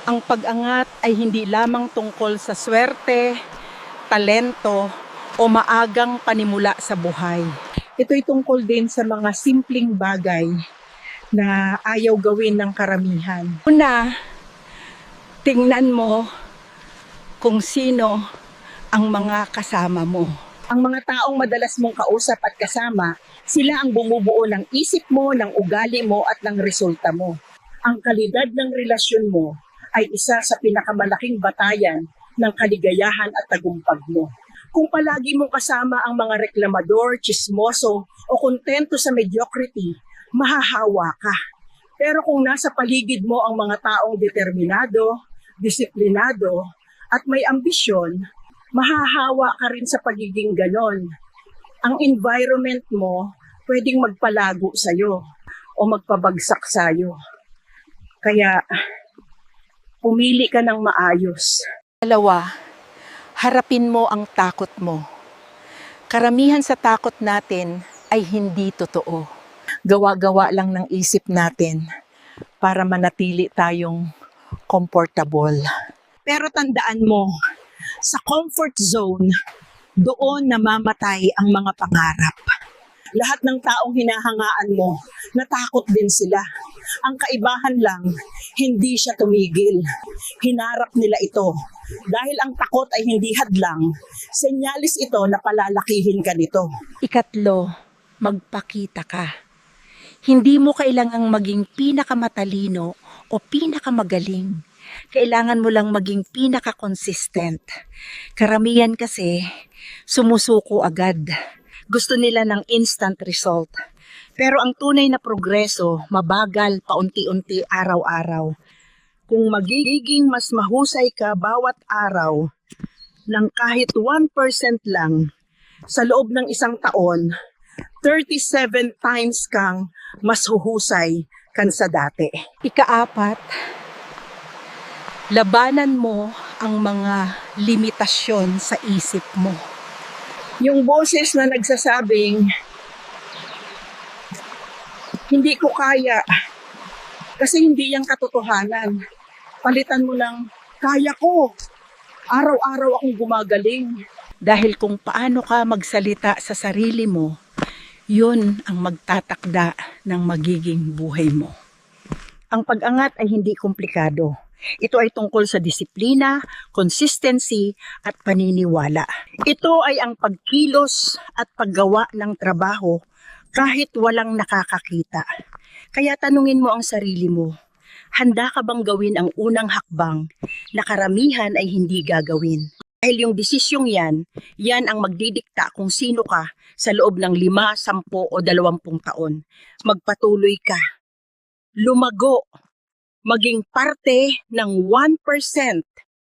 Ang pag-angat ay hindi lamang tungkol sa swerte, talento, o maagang panimula sa buhay. Ito'y tungkol din sa mga simpleng bagay na ayaw gawin ng karamihan. Una, tingnan mo kung sino ang mga kasama mo. Ang mga taong madalas mong kausap at kasama, sila ang bumubuo ng isip mo, ng ugali mo at ng resulta mo. Ang kalidad ng relasyon mo ay isa sa pinakamalaking batayan ng kaligayahan at tagumpag mo. Kung palagi mong kasama ang mga reklamador, chismoso o kontento sa mediocrity, mahahawa ka. Pero kung nasa paligid mo ang mga taong determinado, disiplinado, at may ambisyon, mahahawa ka rin sa pagiging ganon. Ang environment mo pwedeng magpalago sa'yo o magpabagsak sa'yo. Kaya, pumili ka ng maayos. Dalawa, harapin mo ang takot mo. Karamihan sa takot natin ay hindi totoo. Gawa-gawa lang ng isip natin para manatili tayong comfortable. Pero tandaan mo, sa comfort zone, doon namamatay ang mga pangarap. Lahat ng taong hinahangaan mo, natakot din sila. Ang kaibahan lang, hindi siya tumigil. Hinarap nila ito. Dahil ang takot ay hindi hadlang, senyalis ito na palalakihin ka nito. Ikatlo, magpakita ka. Hindi mo kailangang maging pinakamatalino o pinakamagaling. Kailangan mo lang maging pinaka-consistent. Karamihan kasi, sumusuko agad. Gusto nila ng instant result. Pero ang tunay na progreso, mabagal, paunti-unti, araw-araw. Kung magiging mas mahusay ka bawat araw, ng kahit 1% lang, sa loob ng isang taon, 37 times kang mas huhusay kan sa dati. Ikaapat, labanan mo ang mga limitasyon sa isip mo. Yung boses na nagsasabing, hindi ko kaya, kasi hindi yan katotohanan. Palitan mo ng, kaya ko. Araw-araw akong gumagaling. Dahil kung paano ka magsalita sa sarili mo, yun ang magtatakda ng magiging buhay mo. Ang pag-angat ay hindi komplikado. Ito ay tungkol sa disiplina, consistency, at paniniwala. Ito ay ang pagkilos at paggawa ng trabaho kahit walang nakakakita. Kaya tanungin mo ang sarili mo, handa ka bang gawin ang unang hakbang na karamihan ay hindi gagawin? Dahil yung desisyong yan ang magdidikta kung sino ka sa loob ng 5, 10 o 20 taon. Magpatuloy ka. Lumago. Maging parte ng 1%